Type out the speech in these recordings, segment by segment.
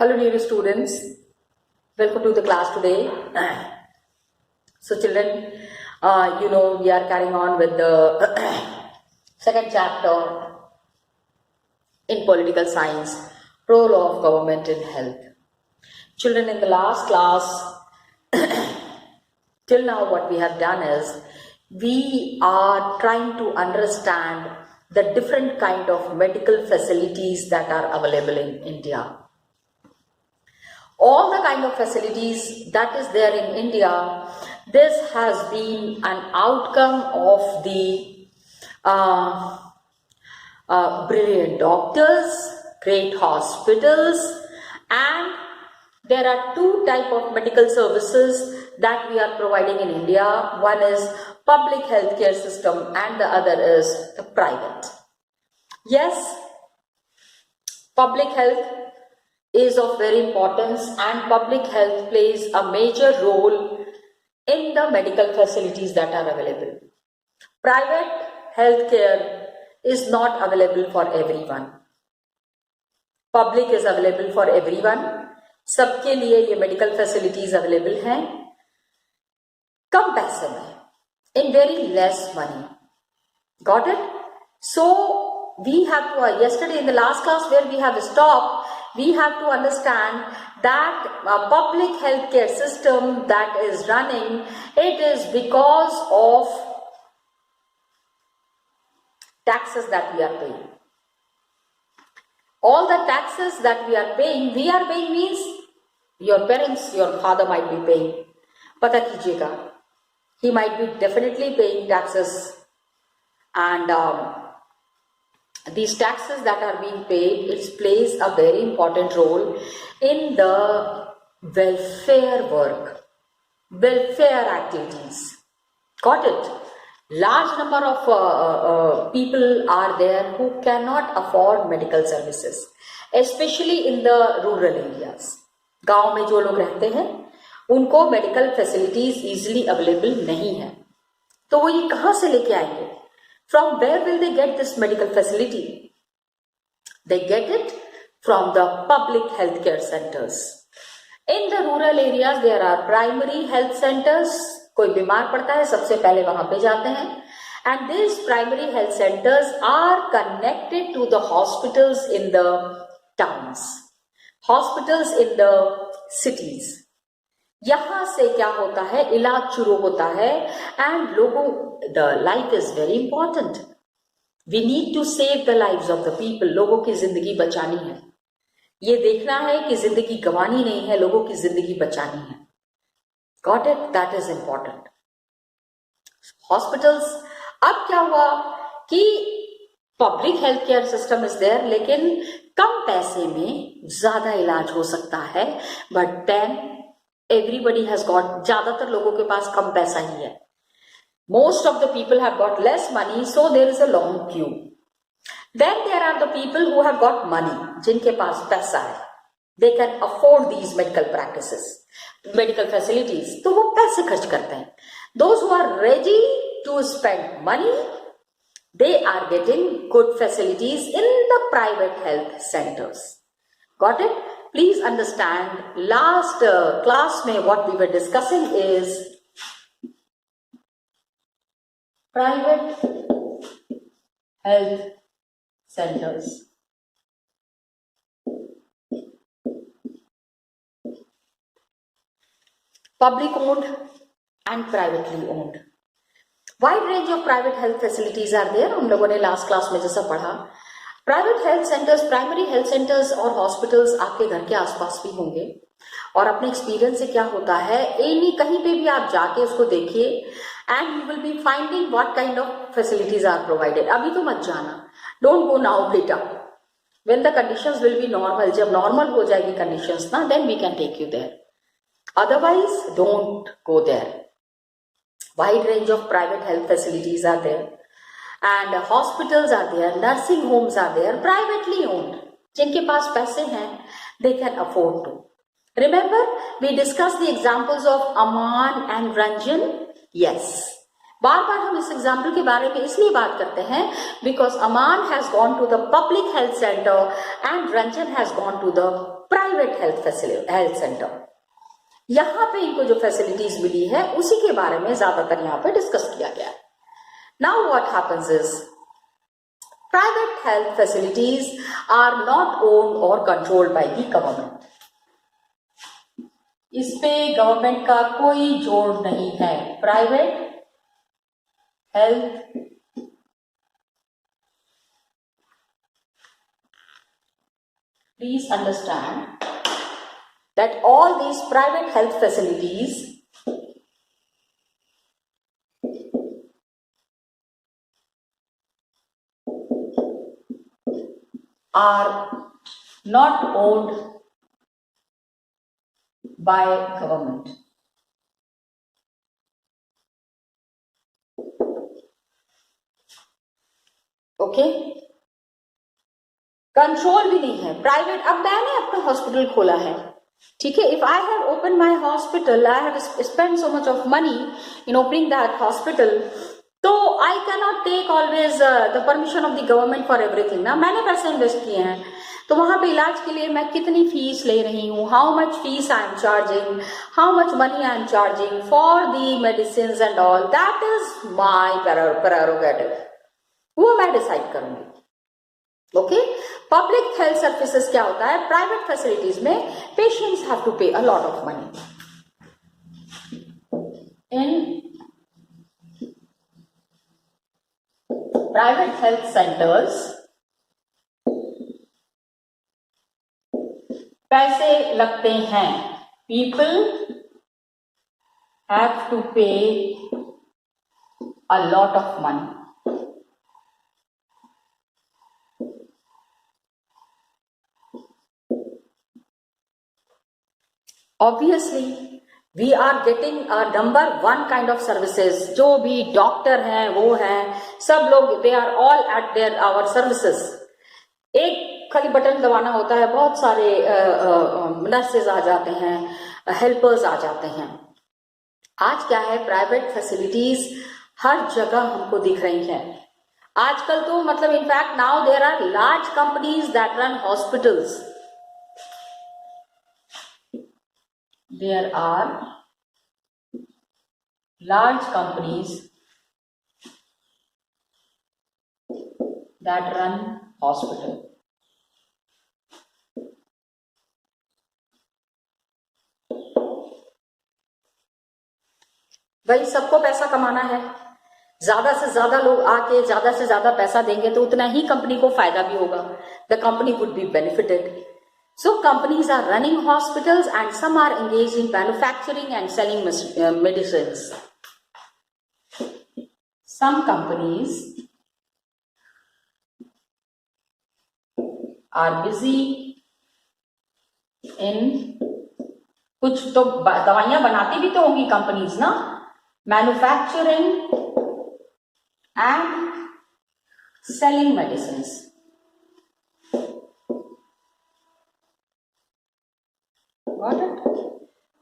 Hello dear students, welcome to the class today. So children, we are carrying on with the second chapter in political science, role of government in health. Children, in the last class, till now what we have done is, we are trying to understand the different kind of medical facilities that are available in India. All the kind of facilities that is there in India, this has been an outcome of the brilliant doctors, great hospitals, and there are two type of medical services that we are providing in India. One is public healthcare system and the other is the private. Yes, public health is of very importance and public health plays a major role in the medical facilities that are available. Private healthcare is not available for everyone. Public is available for everyone. सबके लिए ये medical facilities available हैं कम पैसे में, in very less money. Got it? So we have to, yesterday in the last class where we have stopped, we have to understand that a public healthcare system that is running, it is because of taxes that we are paying. All the taxes that we are paying means your parents, your father might be paying. Pata kijiyega, he might be definitely paying taxes, and these taxes that are being paid, it plays a very important role in the welfare work, welfare activities. Got it? Large number of people are there who cannot afford medical services, especially in the rural areas. गांव में जो लोग रहते हैं उनको medical facilities easily available नहीं है, तो वो ये कहां से लेके आएंगे? From where will they get this medical facility? They get it from the public healthcare centers. In the rural areas, there are primary health centers. कोई बीमार पड़ता है सबसे पहले वहां पे जाते हैं, and these primary health centers are connected to the hospitals in the towns, hospitals in the cities. यहां से क्या होता है, इलाज शुरू होता है, and लोगों, the life is very important. We need to save the lives of the people. लोगों की जिंदगी बचानी है. ये देखना है कि जिंदगी गंवानी नहीं है, लोगों की जिंदगी बचानी है. Got it? That is important. Hospitals. अब क्या हुआ कि public health care system is there, लेकिन कम पैसे में ज्यादा इलाज हो सकता है, but then everybody has got, ज्यादातर लोगों के पास कम पैसा ही है. Most of the people have got less money, so there is a long queue. Then there are the people who have got money, जिनके पास पैसा है, they can afford these medical practices, medical facilities, तो वो पैसे खर्च करते हैं. Those who are ready to spend money, they are getting good facilities in the private health centers. Got it? Please understand, last class में what we were discussing is private health centers. Public owned and privately owned. Wide range of private health facilities are there. हम लोगों ने last class में जैसा पढ़ा, private health centres, primary health centres और hospitals आपके घर के आसपास भी होंगे, और अपने एक्सपीरियंस से क्या होता है, एनी कहीं पे भी आप जाके उसको देखिए and you will be finding what kind of facilities are provided. अभी तो मत जाना, डोंट गो नाउ बेटा, when the conditions will be normal, जब नॉर्मल हो जाएगी कंडीशंस ना, then we can take you there. Otherwise, don't go there. Wide range of private health facilities are there, and hospitals are there, nursing homes are there, privately owned. जिनके पास पैसे हैं, they can afford to. Remember, we discussed the examples of Aman and Ranjan. Yes. बार बार हम इस example के बारे में इसलिए बात करते हैं because Aman has gone to the public health centre and Ranjan has gone to the private private health centre. यहां पे इनको जो फैसिलिटीज मिली है उसी के बारे में ज्यादातर यहां पे डिस्कस किया गया है। Now what happens is private health facilities are not owned और कंट्रोल्ड बाय द गवर्नमेंट। इस पे गवर्नमेंट का कोई जोर नहीं है। Private health please understand that all these private health facilities are not owned by government. Okay, control भी नहीं है प्राइवेट। अब मैंने अपना हॉस्पिटल खोला है, ठीक है, if I have open my hospital, I have spend so much of money in opening that hospital, तो I can not take always the permission of the government for everything ना। मैंने पैसे इन्वेस्ट किए हैं, तो वहां पे इलाज के लिए मैं कितनी फीस ले रही हूँ, how much fees I am charging, how much money I am charging for the medicine and all, that is my prerogative, वो मैं डिसाइड करूंगी। ओके, पब्लिक हेल्थ सर्विसेज क्या होता है, प्राइवेट फैसिलिटीज में पेशेंट्स हैव टू पे a lot of money. In private health centres पैसे लगते हैं, पीपल हैव टू पे a lot of money. Obviously, we are getting a number one kind of services. जो भी डॉक्टर हैं वो हैं, सब लोग they are all at their our services. एक खाली बटन दबाना होता है, बहुत सारे नर्सेज आ जाते हैं, हेल्पर्स आ जाते हैं। आज क्या है, प्राइवेट फैसिलिटीज हर जगह हमको दिख रही हैं। आजकल तो मतलब in fact now there are large companies that run hospitals. There are large companies that run hospital. भाई सबको पैसा कमाना है, ज्यादा से ज्यादा लोग आके ज्यादा से ज्यादा पैसा देंगे तो उतना ही कंपनी को फायदा भी होगा, the company would be benefited. So companies are running hospitals and some are engaged in manufacturing and selling medicines. Some companies are busy in, कुछ तो दवाइयां बनाती भी तो होंगी कंपनीज ना, मैन्युफैक्चरिंग एंड सेलिंग मेडिसिन्स।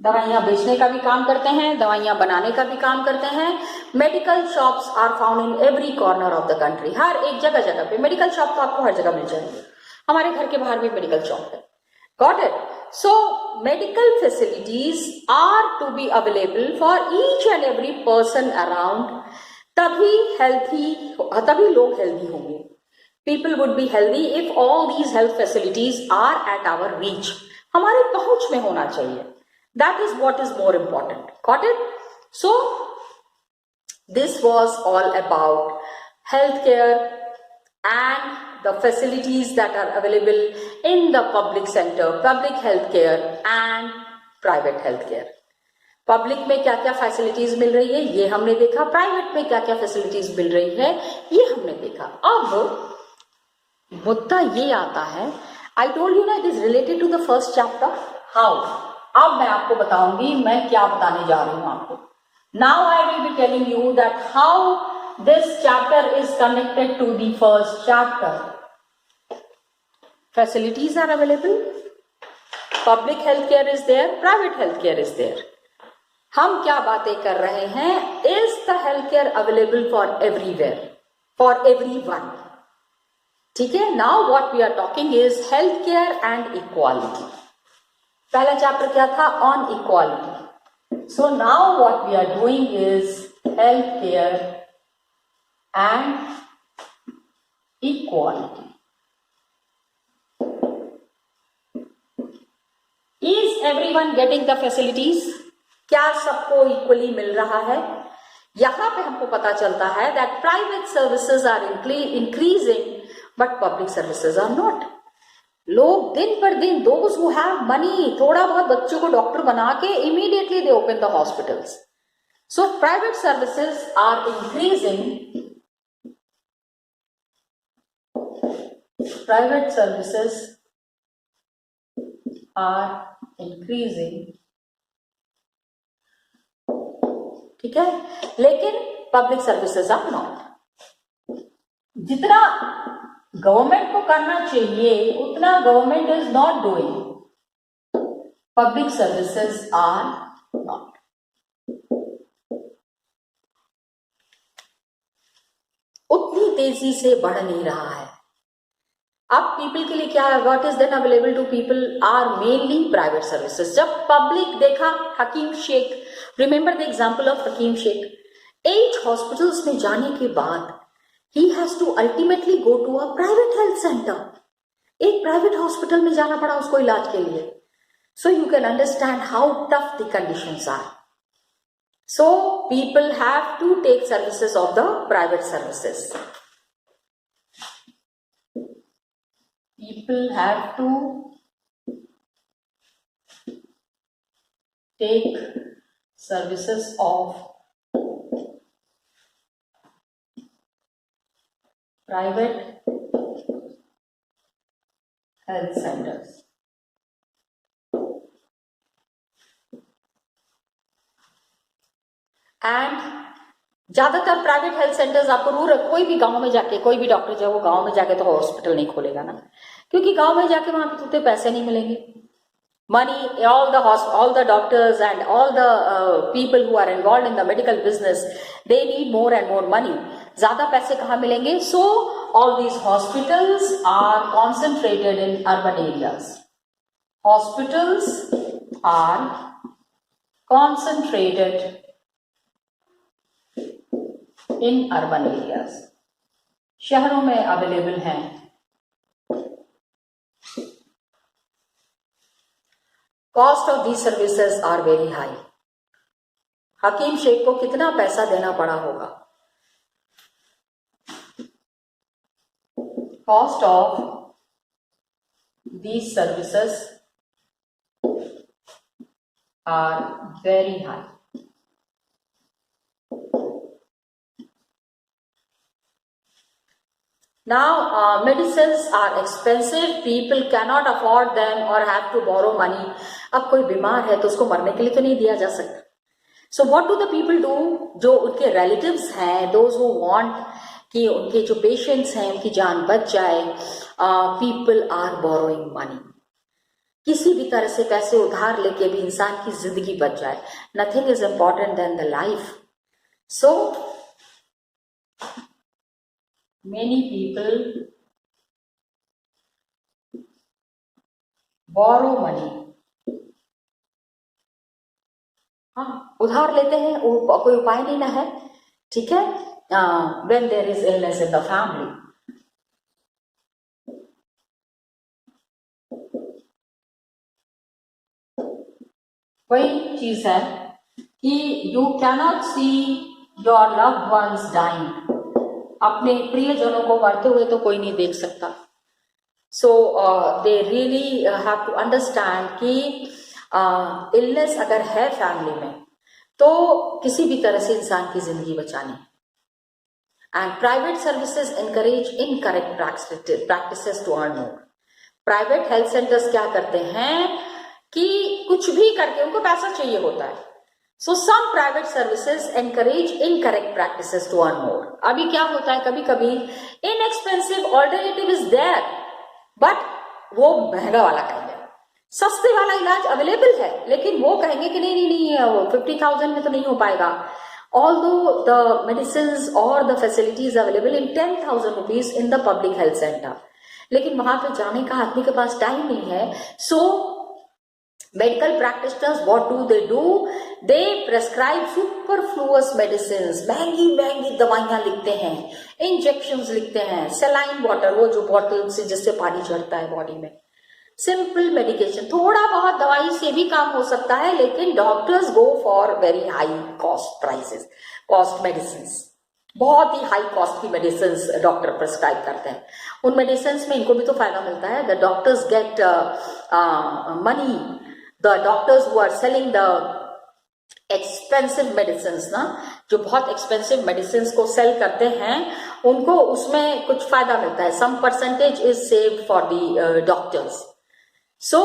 दवाइयां बेचने का भी काम करते हैं, दवाइयां बनाने का भी काम करते हैं। Medical shops are found in every corner of the country. हर एक जगह जगह पे मेडिकल शॉप तो आपको हर जगह मिल जाएंगे, हमारे घर के बाहर भी मेडिकल शॉप है। Got it? So medical facilities are to be available for each and every person around, तभी लोग हेल्दी होंगे। People would be healthy if all these health facilities are at our reach, हमारी पहुंच में होना चाहिए। That is what is more important. Got it? So this was all about healthcare and the facilities that are available in the public sector, public healthcare and private healthcare. Public में क्या क्या facilities मिल रही है ये हमने देखा, private में क्या क्या फैसिलिटीज मिल रही है ये हमने देखा। अब मुद्दा ये आता है, आई टोल्ड यू ना it is related to the first chapter, how. अब मैं आपको बताऊंगी मैं क्या बताने जा रही हूं आपको। Now I will be telling you that how this chapter is connected to the first chapter. Facilities are available, public health care is there, private health care is there. हम क्या बातें कर रहे हैं, is the health care available for everywhere, for everyone. ठीक है, now what we are talking is health care and equality. पहला chapter क्या था? On equality. So now what we are doing is health care and equality. Is everyone getting the facilities? क्या सबको equally मिल रहा है? यहां पे हमको पता चलता है that private services are increasing but public services are not. लोग दिन पर दिन, दोज हु हैव मनी, थोड़ा बहुत बच्चों को डॉक्टर बना के immediately they open the hospitals. So private services are increasing. Private services are increasing. ठीक है, लेकिन पब्लिक सर्विसेज आर नॉट. जितना गवर्नमेंट को करना चाहिए उतना government is not doing. Public services are not. उतनी तेजी से बढ़ नहीं रहा है. अब पीपल के लिए क्या है? What is then available to people are mainly private services. जब पब्लिक देखा, Hakim Sheikh, remember the example of Hakim Sheikh. 8 hospitals में जाने के बाद he has to ultimately go to a private health center. एक प्राइवेट हॉस्पिटल में जाना पड़ा उसको इलाज के लिए. So you can understand how tough the conditions are. So people have to take services of the private services. People have to take services of private health centers. And ज्यादातर private health centres आपको rural, कोई भी गांव में जाके, कोई भी doctor जो है वो गांव में जाके तो हॉस्पिटल नहीं खोलेगा ना, क्योंकि गांव में जाके वहां पे उतने पैसे नहीं मिलेंगे. Money, all the doctors and all the people who are involved in the medical business, they need more and more money. ज्यादा पैसे कहाँ मिलेंगे? So all these hospitals are concentrated in urban areas. Hospitals are concentrated in urban areas. शहरों में available हैं. Cost of these services are very high. हकीम शेख को कितना पैसा देना पड़ा होगा? Cost of these services are very high. Now, medicines are expensive. People cannot afford them or have to borrow money. अब कोई बीमार है तो उसको मरने के लिए तो नहीं दिया जा सकता. So what do the people do? जो उनके relatives हैं, those who want कि उनके जो पेशेंट्स हैं उनकी जान बच जाए, people are borrowing money. किसी भी तरह से पैसे उधार लेके भी इंसान की जिंदगी बच जाए. Nothing is important than the life. So many people borrow money. हाँ, उधार लेते हैं, कोई उपाय नहीं ना है. ठीक है, when there is illness in the family. वही चीज है कि you cannot see your loved ones dying. अपने प्रियजनों को मरते हुए तो कोई नहीं देख सकता. So they really have to understand कि इलनेस अगर है फैमिली में तो किसी भी तरह से इंसान की जिंदगी बचानी. And private services encourage incorrect practices to earn more. Private health centres क्या करते हैं कि कुछ भी करके उनको पैसा चाहिए होता है. So some private services encourage incorrect practices to earn more. अभी क्या होता है, कभी कभी inexpensive alternative is there but वो महंगा वाला कहेंगे. सस्ते वाला इलाज अवेलेबल है लेकिन वो कहेंगे कि नहीं नहीं नहीं 50,000 में तो नहीं हो पाएगा. Although the medicines or the facilities available in 10,000 rupees in the public health center, लेकिन वहां पे जाने का आदमी के पास टाइम नहीं है. So Medical practitioners, what do? They prescribe superfluous medicines, महंगी महंगी दवाइयाँ लिखते हैं, इंजेक्शंस लिखते हैं, सेलाइन वाटर, वो जो बॉटल से जिससे पानी चढ़ता है बॉडी में, सिंपल मेडिकेशन, थोड़ा बहुत दवाई से भी काम हो सकता है, लेकिन doctors go for very high cost medicine, बहुत ही हाई कॉस्ट की मेडिसिन डॉक्टर प्रिस्क्राइब करते हैं। उन मेडिसिन में इनको भी तो फायदा मिलता है। The doctors get money, the doctors who are selling the expensive medicine ना, जो बहुत एक्सपेंसिव मेडिसिन को सेल करते हैं, उनको उसमें कुछ फायदा मिलता है, some percentage is saved for the doctors. So,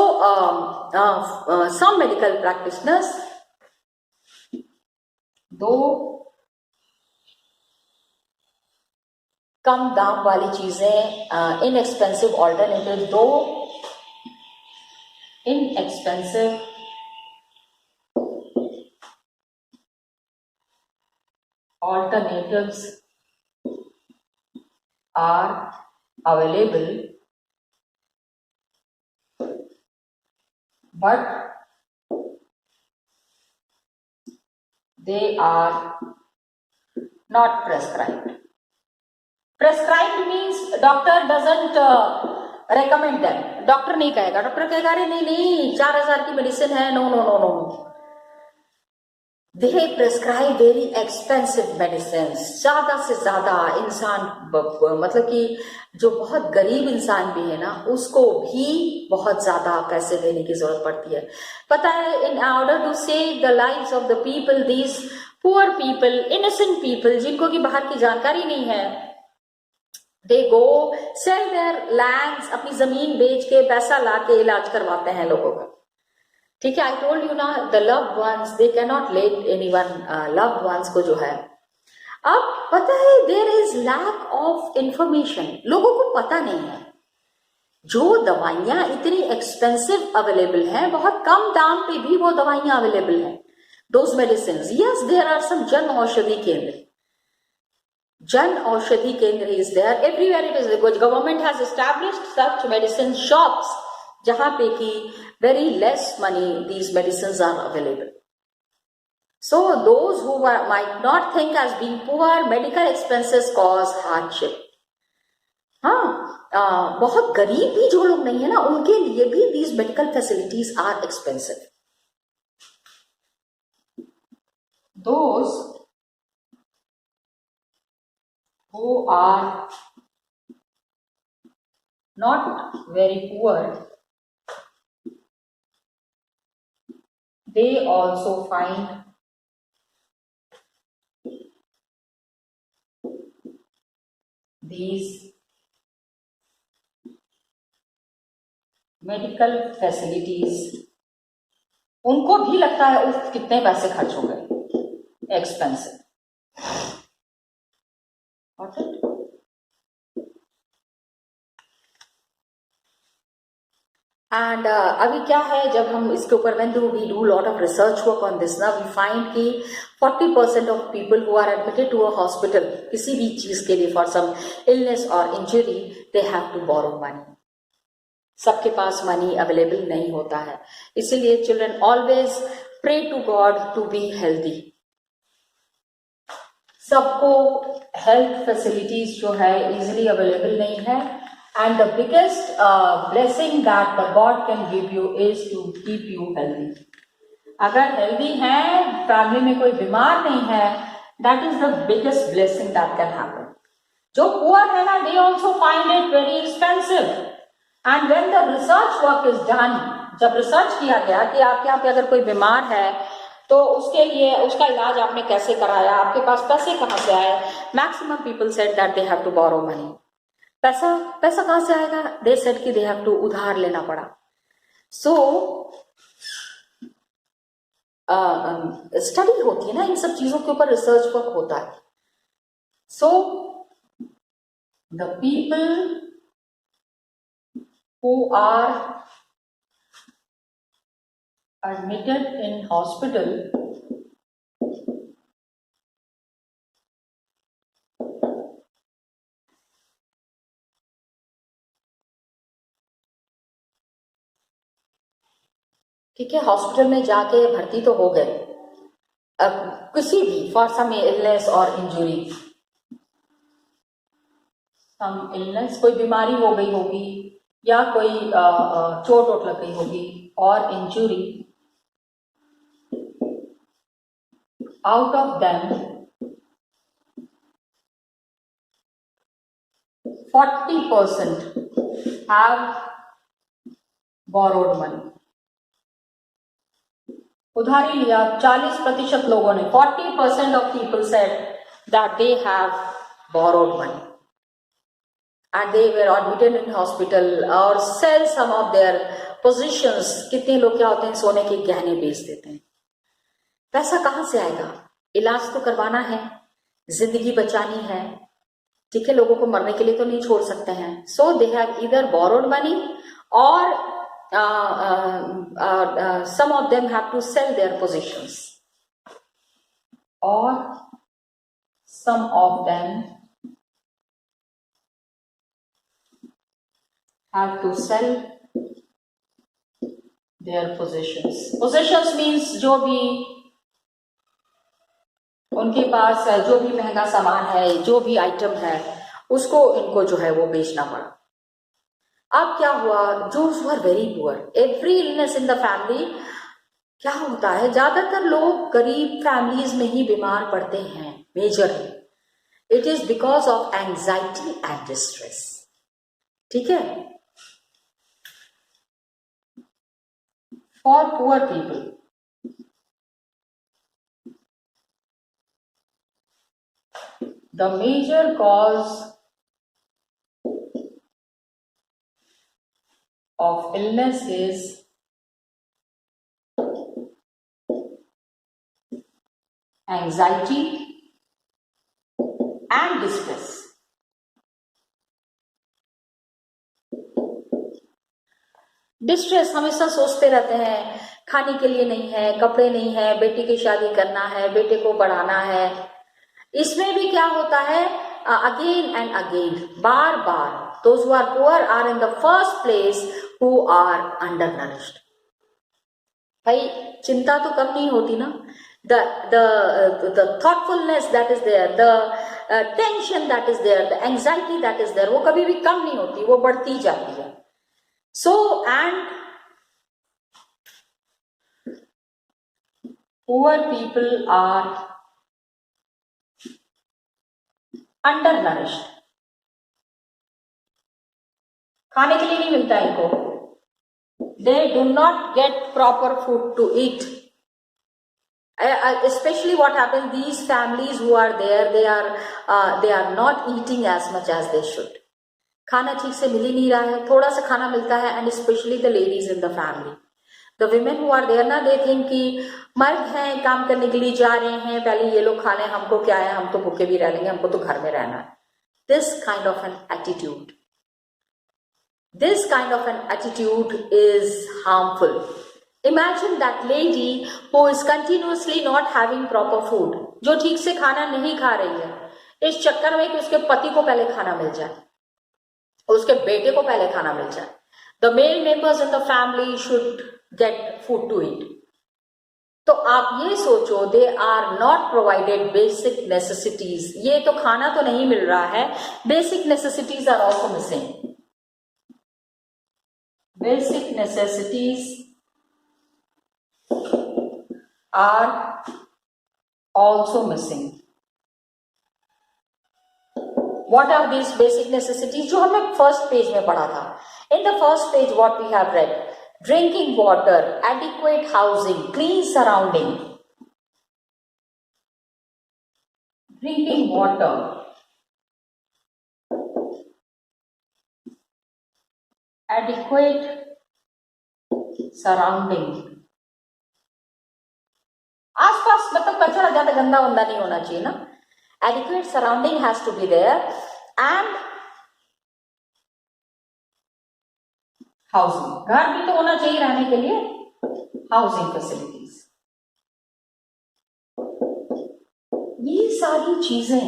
some medical practitioners, दो कम दाम वाली चीजें, इनएक्सपेंसिव ऑल्टरनेटिव, दो inexpensive alternatives are available, but they are not prescribed. Prescribed means doctor doesn't recommend them. Doctor नहीं कहेगा, डॉक्टर कहेगा अरे नहीं नहीं 4000 की मेडिसिन है, नो नो नो नो, दे प्रेस्क्राइब वेरी एक्सपेंसिव मेडिसिन। ज्यादा से ज्यादा इंसान, मतलब कि जो बहुत गरीब इंसान भी है ना, उसको भी बहुत ज्यादा पैसे देने की जरूरत पड़ती है। पता है, in order to save the lives of the people, these poor people, innocent people, जिनको की बाहर की जानकारी नहीं है, they go sell their lands, अपनी जमीन बेच के पैसा ला के इलाज करवाते हैं लोगों का। ठीक है, आई टोल्ड यू ना, the loved ones, they can not let anyone, loved ones को जो है। अब पता है, there is lack of information, लोगों को पता नहीं है। जो दवाइयां इतनी एक्सपेंसिव अवेलेबल हैं, बहुत कम दाम पे भी वो दवाइयां अवेलेबल हैं, those medicine. Yes, there are some Jan Aushadhi Kendra, Jan Aushadhi Kendra is there everywhere, it is government has established such medicine shops, जहां पे की very less money these medicines are available. So those who might not think as being poor, medical expenses cause hardship. हाँ, बहुत गरीब भी जो लोग नहीं है ना, उनके लिए भी these medical facilities are expensive. Those who are not very poor, they also find these medical facilities, उनको भी लगता है उफ कितने पैसे खर्च हो गए, एक्सपेंसिव। एंड अभी क्या है, जब हम इसके ऊपर we do lot of research work on this ना, वी फाइंड कि 40% of people who are admitted to a hospital किसी भी चीज के लिए, फॉर सम इलनेस और injury, they have to borrow money. सबके पास मनी अवेलेबल नहीं होता है, इसीलिए children always pray to God to be healthy. सबको हेल्थ फैसिलिटीज जो है इजिली अवेलेबल नहीं है, and the biggest blessing that the God can give you is to keep you healthy. अगर healthy है, फैमिली में कोई बीमार नहीं है, that is the biggest blessing that can happen. जो poor है ना, they also find it very expensive. And when the research work is done, जब रिसर्च किया गया कि आपके यहाँ पे अगर कोई बीमार है तो उसके लिए उसका इलाज आपने कैसे कराया, आपके पास पैसे कहाँ से आए, maximum people said that they have to borrow money. पैसा कहां से आएगा, दे सेड कि दे हैव टू उधार लेना पड़ा। सो स्टडी होती है ना, इन सब चीजों के ऊपर रिसर्च वर्क होता है। So the people who are admitted in hospital, ठीक है, हॉस्पिटल में जाके भर्ती तो हो गए, अब किसी भी फॉर सम इलनेस और इंजुरी, सम इलनेस कोई बीमारी हो गई होगी या कोई चोट वोट लग गई होगी, और injury, out of them 40% have borrowed money. उधारी लिया 40% लोगों ने, 40% of people said that they have borrowed money and they were admitted in hospital or sell some of their possessions. कितने लोग क्या होते हैं सोने के गहने बेच देते हैं। पैसा कहाँ से आएगा? इलाज तो करवाना है, जिंदगी बचानी है, ठीक है, लोगों को मरने के लिए तो नहीं छोड़ सकते हैं। So they have either borrowed money or some of them have to sell their possessions, or some of them have to sell their possessions. Possessions means जो भी उनके पास जो भी महंगा सामान है, जो भी आइटम है, उसको इनको जो है वो बेचना पड़ा। अब क्या हुआ, जो were very poor, every illness in the family, क्या होता है ज्यादातर लोग गरीब फैमिलीज में ही बीमार पड़ते हैं majorly. It is because of anxiety and distress, ठीक है। For poor people the major cause of illness is anxiety and distress. Distress, हमेशा सोचते रहते हैं खाने के लिए नहीं है, कपड़े नहीं है, बेटी की शादी करना है, बेटे को पढ़ाना है। इसमें भी क्या होता है, again and again, bar bar, those who are poor are in the first place who are undernourished. भाई चिंता तो कम नहीं होती ना, the thoughtfulness that is there, the tension that is there, the anxiety that is there, वो कभी भी कम नहीं होती, वो बढ़ती जाती है। So and poor people are undernourished, खाने के लिए नहीं मिलता इनको, they do not get proper food to eat. Especially what happens, these families who are there, they are not eating as much as they should. खाना ठीक से मिल ही नहीं रहा है, थोड़ा सा खाना मिलता है, and especially the ladies in the family, the women who are there ना, they think कि मर्द हैं, काम करने के लिए जा रहे हैं, पहले ये लोग खा लें, हमको क्या है, हम तो भूखे भी रह लेंगे, हमको तो घर में रहना है। This kind of an attitude, this kind of an attitude is harmful. Imagine that lady who is continuously not having proper food, जो ठीक से खाना नहीं खा रही है, इस चक्कर में कि उसके पति को पहले खाना मिल जाए, उसके बेटे को पहले खाना मिल जाए। The male members in the family should get food to eat. तो आप ये सोचो, they are not provided basic necessities. ये तो खाना तो नहीं मिल रहा है, basic necessities are also missing. Basic necessities are also missing. What are these basic necessities? जो हमने फर्स्ट पेज में पढ़ा था। In the first page, what we have read: drinking water, adequate housing, clean surrounding. Drinking water, adequate surrounding. आसपास मतलब कचरा ज्यादा गंदा वंदा नहीं होना चाहिए ना। Adequate surrounding has to be there, and housing, घर भी तो होना चाहिए रहने के लिए, housing facilities. ये सारी चीजें,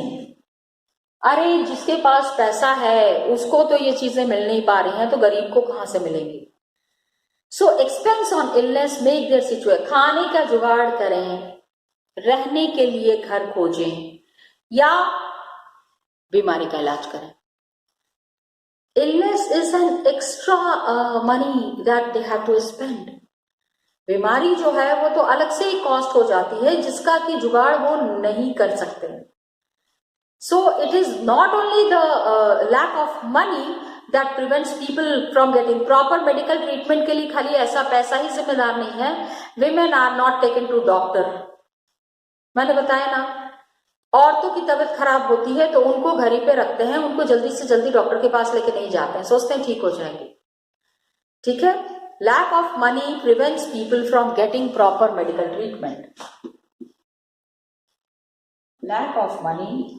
अरे जिसके पास पैसा है उसको तो ये चीजें मिल नहीं पा रही हैं, तो गरीब को कहां से मिलेंगी? So expense on illness make their situation, खाने का जुगाड़ करें, रहने के लिए घर खोजें या बीमारी का इलाज करें. Illness is an extra money that they have to spend. बीमारी जो है वो तो अलग से ही कॉस्ट हो जाती है जिसका कि जुगाड़ वो नहीं कर सकते. So it is not only the lack of money that prevents people from getting proper medical treatment. के लिए खाली ऐसा पैसा ही जिम्मेदार नहीं है. Women are not taken to doctor. मैंने बताया ना, औरतों की तबीयत खराब होती है तो उनको घर ही पे रखते हैं, उनको जल्दी से जल्दी डॉक्टर के पास लेके नहीं जाते हैं, सोचते हैं ठीक हो जाएंगे. ठीक है. Lack of money prevents people from getting proper medical treatment. Lack of money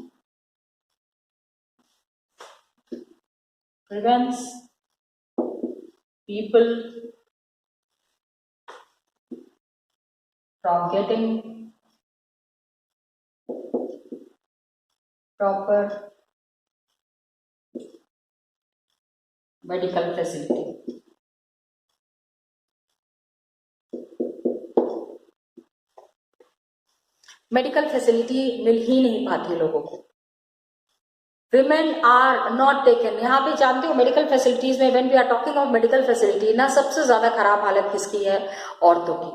prevents people from getting proper medical facility. Medical facility मिल ही नहीं पाती लोगों को. Women are not taken. यहाँ पे जानते हो मेडिकल फैसिलिटीज में, when we are talking of medical facility ना, सबसे ज्यादा खराब हालत किसकी है? औरतों की.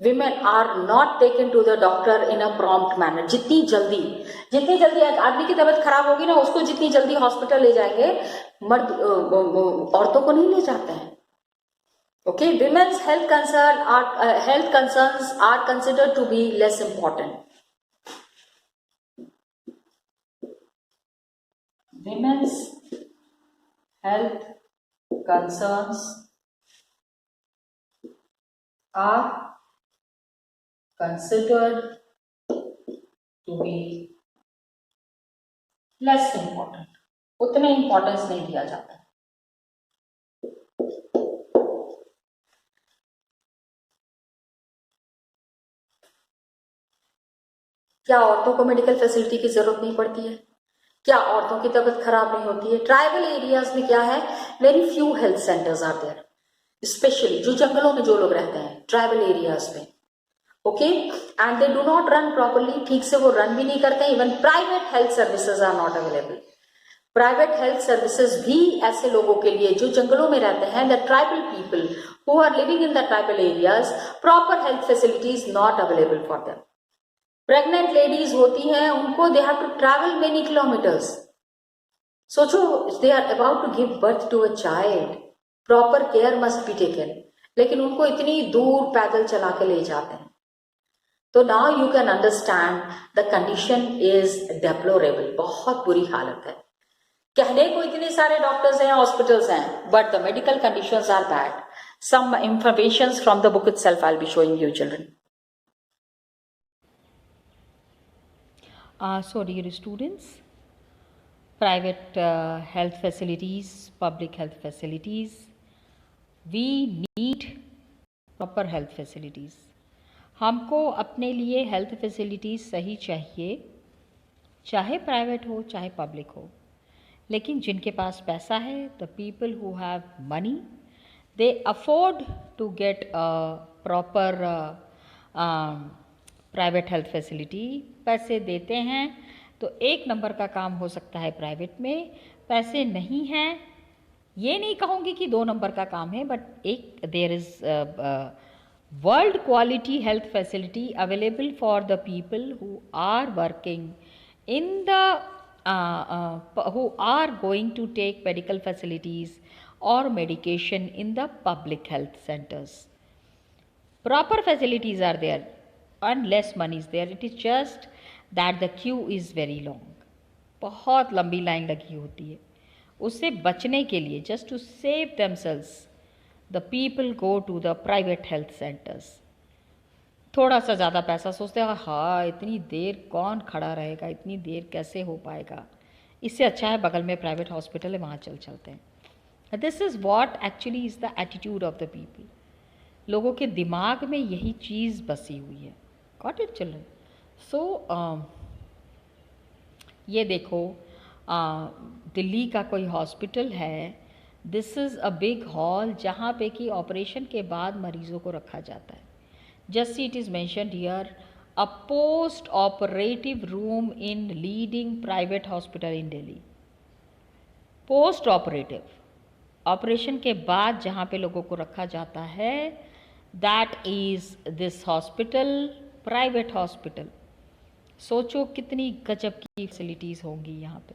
Women are not taken to the doctor in a prompt manner. जितनी जल्दी आदमी की तबीयत खराब होगी ना, उसको जितनी जल्दी हॉस्पिटल ले जाएंगे, मर्द औरतों को नहीं ले जाते हैं. Okay, women's health concerns are considered to be less important. Women's health concerns are considered to be less important. उतने इंपॉर्टेंस नहीं दिया जाता. क्या औरतों को मेडिकल फैसिलिटी की जरूरत नहीं पड़ती है? क्या औरतों की तबीयत खराब नहीं होती है? ट्राइबल एरियाज में क्या है, very few health centres are there, specially जो जंगलों में जो लोग रहते हैं ट्राइबल एरियाज में. Okay, and they do not run properly. ठीक से वो रन भी नहीं करते. Even private health services are not available. Private health services भी ऐसे लोगों के लिए जो जंगलों में रहते हैं, the tribal people who are living in the tribal areas, proper health facilities not available for them. Pregnant ladies होती हैं, उनको they have to travel many kilometres. सोचो, they are about to give birth to a child, proper care must be taken, लेकिन उनको इतनी दूर पैदल चला के ले जाते हैं. तो now you can understand the condition is deplorable. बहुत बुरी हालत है. कहने को इतने सारे डॉक्टर्स हैं, हॉस्पिटल्स हैं, but the medical conditions are bad. Some information from the book itself I will be showing you children. So dear students, private health facilities, public health facilities, we need proper health facilities. हमको अपने लिए health facilities सही चाहिए, चाहे private हो चाहे public हो. लेकिन जिनके पास पैसा है, the people who have money, they afford to get a proper private health facility. पैसे देते हैं तो एक नंबर का काम हो सकता है प्राइवेट में. पैसे नहीं हैं, ये नहीं कहूँगी कि 2 नंबर का काम है, बट एक there is world quality health facility available for the people who are working in the who are going to take medical facilities or medication in the public health centers. Proper facilities are there and less money is there. It is just that the queue is very long. बहुत लंबी line लगी होती है. उससे बचने के लिए, just to save themselves, the people go to the private health centers. थोड़ा सा ज़्यादा पैसा सोचते हैं, हाँ इतनी देर कौन खड़ा रहेगा, इतनी देर कैसे हो पाएगा, इससे अच्छा है बगल में प्राइवेट हॉस्पिटल है, वहाँ चलते हैं. This is what actually is the attitude of the people. लोगों के दिमाग में यही चीज़ बसी हुई है. Got it children? सो ये देखो, दिल्ली का कोई हॉस्पिटल है this is a big hall जहाँ पे कि ऑपरेशन के बाद मरीज़ों को रखा जाता है. Just it is mentioned here, a post operative room in leading private hospital in Delhi. Post operative, operation के बाद जहाँ पे लोगों को रखा जाता है, that is this hospital, private hospital. सोचो कितनी गजब की फैसिलिटीज़ होंगी यहाँ पे.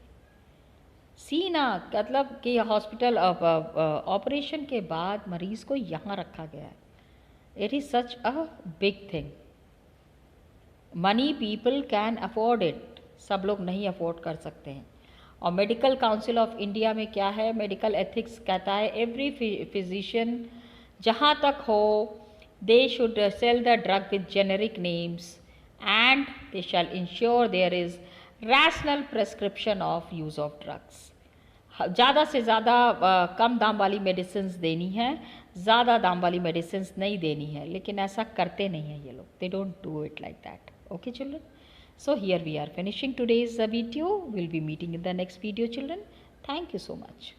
सीना मतलब कि हॉस्पिटल ऑपरेशन के बाद मरीज़ को यहाँ रखा गया है. It is such a big thing. Money people can afford it, सब लोग नहीं अफोर्ड कर सकते हैं. और मेडिकल काउंसिल ऑफ इंडिया में क्या है, मेडिकल एथिक्स कहता है एवरी फिजिशियन जहाँ तक हो, they should sell the drug with generic names and they shall ensure there is rational prescription of use of drugs. ज़्यादा से ज़्यादा कम दाम वाली मेडिसिन देनी है, ज़्यादा दाम वाली मेडिसिन नहीं देनी है. लेकिन ऐसा करते नहीं हैं ये लोग. They don't do it like that. Okay children, so here we are finishing today's video. We'll be meeting in the next video children. Thank you so much.